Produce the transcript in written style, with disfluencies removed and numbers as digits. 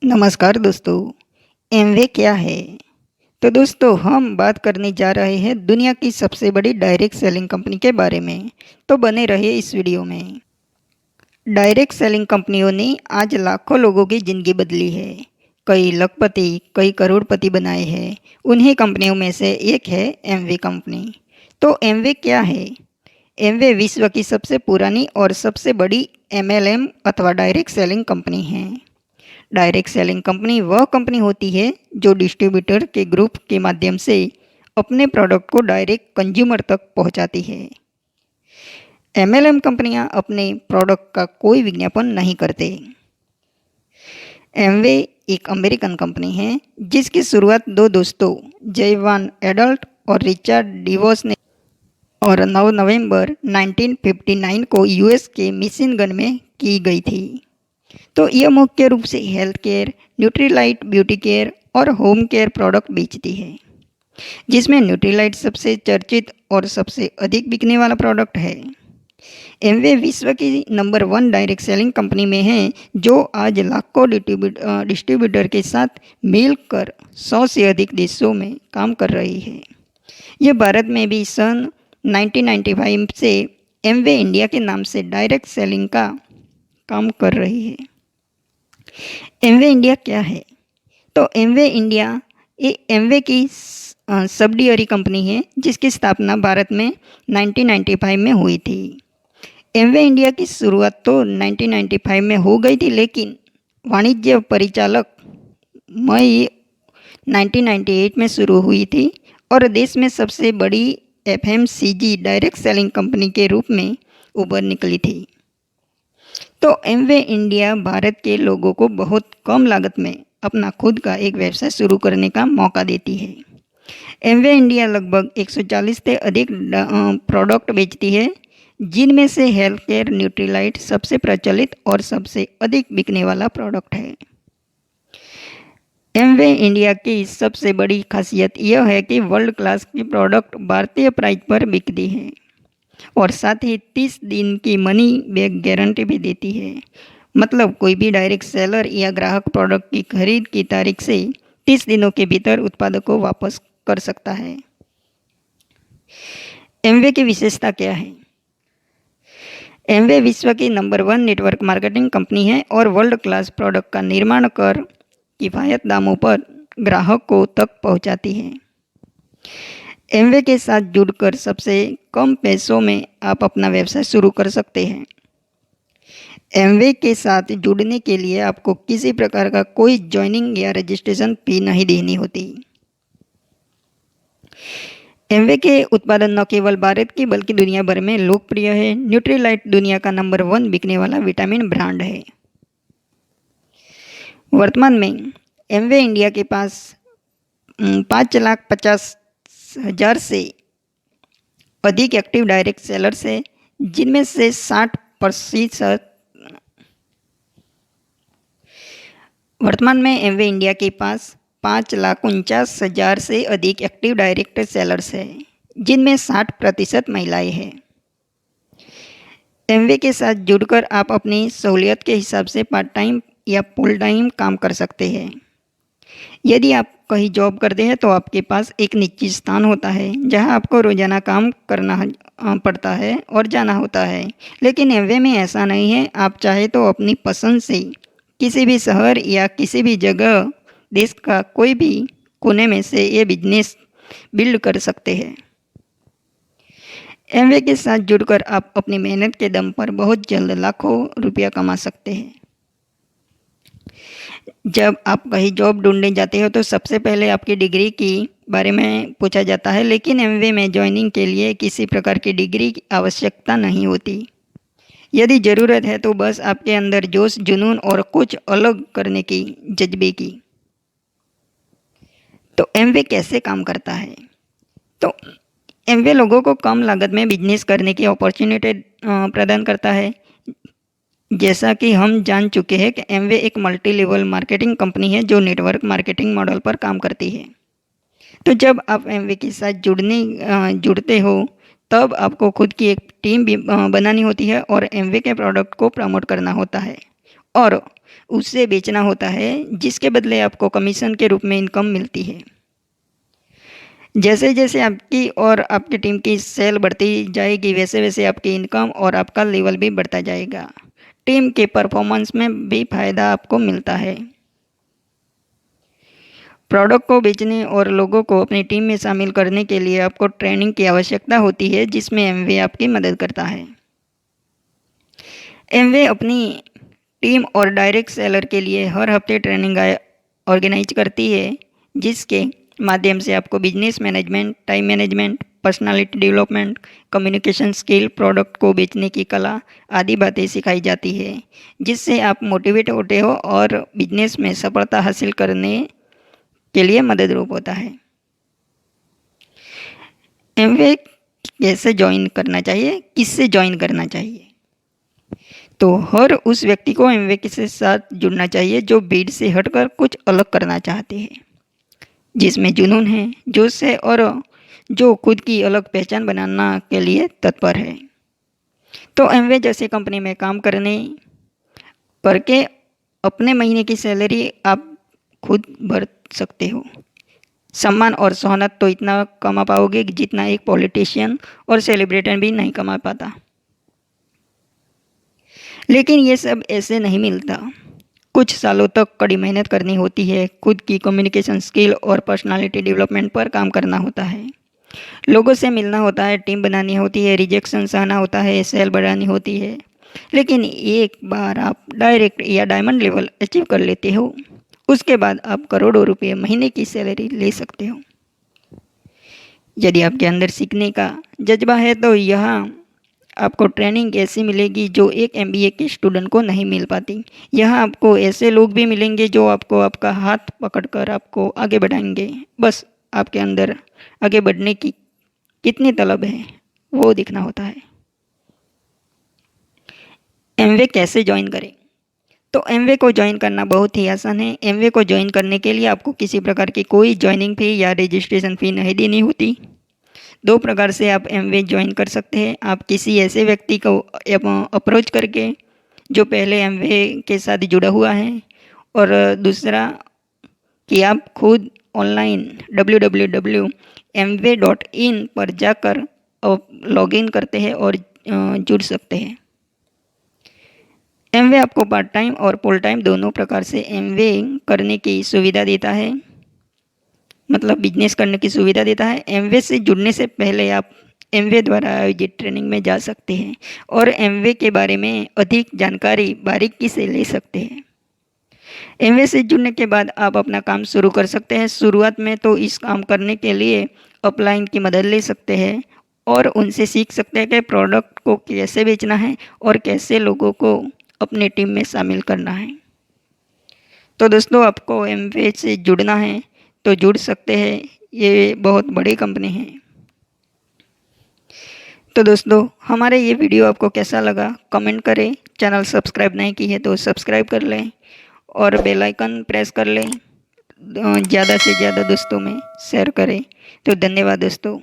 नमस्कार दोस्तों। एमवे क्या है? तो दोस्तों हम बात करने जा रहे हैं दुनिया की सबसे बड़ी डायरेक्ट सेलिंग कंपनी के बारे में। तो बने रहिए इस वीडियो में। डायरेक्ट सेलिंग कंपनियों ने आज लाखों लोगों की ज़िंदगी बदली है। कई लखपति, कई करोड़पति बनाए हैं। उन्हीं कंपनियों में से एक है एमवे कंपनी। तो एमवे क्या है? एमवे विश्व की सबसे पुरानी और सबसे बड़ी एमएलएम अथवा डायरेक्ट सेलिंग कंपनी है। डायरेक्ट सेलिंग कंपनी वह कंपनी होती है जो डिस्ट्रीब्यूटर के ग्रुप के माध्यम से अपने प्रोडक्ट को डायरेक्ट कंज्यूमर तक पहुंचाती है। एमएलएम कंपनियां अपने प्रोडक्ट का कोई विज्ञापन नहीं करते। एमवे एक अमेरिकन कंपनी है जिसकी शुरुआत दो दोस्तों जयवान एडल्ट और रिचर्ड डिवोस ने और 9 नवंबर 1959 को यूएस के मिशिगन में की गई थी। तो यह मुख्य रूप से health care, Nutrilite beauty care और होम केयर प्रोडक्ट बेचती है, जिसमें न्यूट्रीलाइट सबसे चर्चित और सबसे अधिक बिकने वाला प्रोडक्ट है। एमवे विश्व की नंबर 1 डायरेक्ट सेलिंग कंपनी में है, जो आज लाखों डिस्ट्रीब्यूटर के साथ मिलकर 100 से अधिक देशों में काम कर रही है। यह भारत में भी सन 1995 से एमवे इंडिया के नाम से डायरेक्ट सेलिंग का काम कर रही है। एमवे इंडिया क्या है? तो एमवे इंडिया एमवे की सब्सिडियरी कंपनी है जिसकी स्थापना भारत में 1995 में हुई थी। एमवे इंडिया की शुरुआत तो 1995 में हो गई थी, लेकिन वाणिज्य परिचालक मई 1998 में शुरू हुई थी और देश में सबसे बड़ी एफएमसीजी डायरेक्ट सेलिंग कंपनी के रूप में उभर निकली थी। तो एमवे इंडिया भारत के लोगों को बहुत कम लागत में अपना खुद का एक व्यवसाय शुरू करने का मौका देती है। एमवे इंडिया लगभग 140 से अधिक प्रोडक्ट बेचती है, जिनमें से हेल्थ केयर न्यूट्रीलाइट सबसे प्रचलित और सबसे अधिक बिकने वाला प्रोडक्ट है। एमवे इंडिया की सबसे बड़ी खासियत यह है कि वर्ल्ड क्लास की प्रोडक्ट भारतीय प्राइस पर बिकती है और साथ ही 30 दिन की मनी बैक गारंटी भी देती है। मतलब कोई भी डायरेक्ट सेलर या ग्राहक प्रोडक्ट की खरीद की तारीख से 30 दिनों के भीतर उत्पाद को वापस कर सकता है। एमवे की विशेषता क्या है? एमवे विश्व की नंबर 1 नेटवर्क मार्केटिंग कंपनी है और वर्ल्ड क्लास प्रोडक्ट का निर्माण कर किफ़ायत दामों पर ग्राहक तक पहुंचाती है। एमवे के साथ जुड़कर सबसे कम पैसों में आप अपना व्यवसाय शुरू कर सकते हैं। एमवे के साथ जुड़ने के लिए आपको किसी प्रकार का कोई ज्वाइनिंग या रजिस्ट्रेशन फी नहीं देनी होती। एमवे के उत्पादन न केवल भारत की बल्कि दुनिया भर में लोकप्रिय है। न्यूट्रीलाइट दुनिया का नंबर 1 बिकने वाला विटामिन ब्रांड है। वर्तमान में एमवे इंडिया के पास 5,50,000 से अधिक एक्टिव डायरेक्ट सेलर्स है, जिनमें से 60% वर्तमान में एमवे इंडिया के पास 5,49,000 से अधिक एक्टिव डायरेक्ट सेलर्स है, जिनमें 60% महिलाएं हैं। एमवे के साथ जुड़कर आप अपनी सहूलियत के हिसाब से पार्ट टाइम या फुल टाइम काम कर सकते हैं। यदि आप कहीं जॉब करते हैं तो आपके पास एक निश्चित स्थान होता है जहां आपको रोजाना काम करना पड़ता है और जाना होता है, लेकिन एमवे में ऐसा नहीं है। आप चाहे तो अपनी पसंद से किसी भी शहर या किसी भी जगह देश का कोई भी कोने में से ये बिजनेस बिल्ड कर सकते हैं। एमवे के साथ जुड़कर आप अपनी मेहनत के दम पर बहुत जल्द लाखों रुपया कमा सकते हैं। जब आप कहीं जॉब ढूंढने जाते हो तो सबसे पहले आपकी डिग्री की बारे में पूछा जाता है, लेकिन एमवे में ज्वाइनिंग के लिए किसी प्रकार की डिग्री की आवश्यकता नहीं होती। यदि ज़रूरत है तो बस आपके अंदर जोश, जुनून और कुछ अलग करने की जज्बे की। तो एमवे कैसे काम करता है? तो एमवे लोगों को कम लागत में बिजनेस करने की अपॉर्चुनिटी प्रदान करता है। जैसा कि हम जान चुके हैं कि एमवे एक मल्टी लेवल मार्केटिंग कंपनी है जो नेटवर्क मार्केटिंग मॉडल पर काम करती है। तो जब आप एमवे के साथ जुड़ते हो तब आपको खुद की एक टीम भी बनानी होती है और एमवे के प्रोडक्ट को प्रमोट करना होता है और उसे बेचना होता है, जिसके बदले आपको कमीशन के रूप में इनकम मिलती है। जैसे जैसे आपकी और आपकी टीम की सेल बढ़ती जाएगी, वैसे वैसे आपकी इनकम और आपका लेवल भी बढ़ता जाएगा। टीम के परफॉर्मेंस में भी फ़ायदा आपको मिलता है। प्रोडक्ट को बेचने और लोगों को अपनी टीम में शामिल करने के लिए आपको ट्रेनिंग की आवश्यकता होती है, जिसमें एमवे आपकी मदद करता है। एमवे अपनी टीम और डायरेक्ट सेलर के लिए हर हफ्ते ट्रेनिंग ऑर्गेनाइज करती है, जिसके माध्यम से आपको business management, time management, personality development, communication skill, product को बेचने की कला आदि बातें सिखाई जाती है, जिससे आप मोटिवेट होते हो और बिजनेस में सफलता हासिल करने के लिए मदद रूप होता है। एमवे कैसे ज्वाइन करना चाहिए, किससे ज्वाइन करना चाहिए? तो हर उस व्यक्ति को एमवे के साथ जुड़ना चाहिए जो भीड़ से हटकर कुछ अलग करना चाहते हैं, जिसमें जुनून है, जोश है और जो खुद की अलग पहचान बनाना के लिए तत्पर है। तो एमवे जैसे कंपनी में काम करके अपने महीने की सैलरी आप खुद भर सकते हो। सम्मान और शोहरत तो इतना कमा पाओगे जितना एक पॉलिटिशियन और सेलिब्रिटी भी नहीं कमा पाता। लेकिन ये सब ऐसे नहीं मिलता। कुछ सालों तक कड़ी मेहनत करनी होती है, खुद की कम्युनिकेशन स्किल और पर्सनालिटी डेवलपमेंट पर काम करना होता है, लोगों से मिलना होता है, टीम बनानी होती है, रिजेक्शन सहना होता है, सेल बढ़ानी होती है। लेकिन एक बार आप डायरेक्ट या डायमंड लेवल अचीव कर लेते हो, उसके बाद आप करोड़ों रुपये महीने की सैलरी ले सकते हो। यदि आपके अंदर सीखने का जज्बा है तो यहाँ आपको ट्रेनिंग ऐसी मिलेगी जो एक एमबीए के स्टूडेंट को नहीं मिल पाती। यहाँ आपको ऐसे लोग भी मिलेंगे जो आपको आपका हाथ पकड़कर आपको आगे बढ़ाएंगे। बस आपके अंदर आगे बढ़ने की कितनी तलब है वो दिखना होता है। एमवे कैसे ज्वाइन करें? तो एमवे को ज्वाइन करना बहुत ही आसान है। एमवे को ज्वाइन करने के लिए आपको किसी प्रकार की कोई ज्वाइनिंग फ़ी या रजिस्ट्रेशन फ़ी नहीं देनी होती। दो प्रकार से आप एमवे ज्वाइन कर सकते हैं। आप किसी ऐसे व्यक्ति को अप्रोच करके जो पहले एमवे के साथ जुड़ा हुआ है, और दूसरा कि आप खुद ऑनलाइन www.mwa.in पर जाकर लॉगिन करते हैं और जुड़ सकते हैं। एमवे आपको पार्ट टाइम और फुल टाइम दोनों प्रकार से एमवे करने की सुविधा देता है, मतलब बिजनेस करने की सुविधा देता है। एमवे से जुड़ने से पहले आप एमवे द्वारा आयोजित ट्रेनिंग में जा सकते हैं और एमवे के बारे में अधिक जानकारी बारीकी से ले सकते हैं। एमवे से जुड़ने के बाद आप अपना काम शुरू कर सकते हैं। शुरुआत में तो इस काम करने के लिए अपलाइन की मदद ले सकते हैं और उनसे सीख सकते हैं कि प्रोडक्ट को कैसे बेचना है और कैसे लोगों को अपनी टीम में शामिल करना है। तो दोस्तों, आपको एमवे से जुड़ना है तो जुड़ सकते हैं, ये बहुत बड़ी कंपनी है। तो दोस्तों, हमारे ये वीडियो आपको कैसा लगा कमेंट करें। चैनल सब्सक्राइब नहीं की है तो सब्सक्राइब कर लें और बेल आइकन प्रेस कर लें। ज़्यादा से ज़्यादा दोस्तों में शेयर करें। तो धन्यवाद दोस्तों।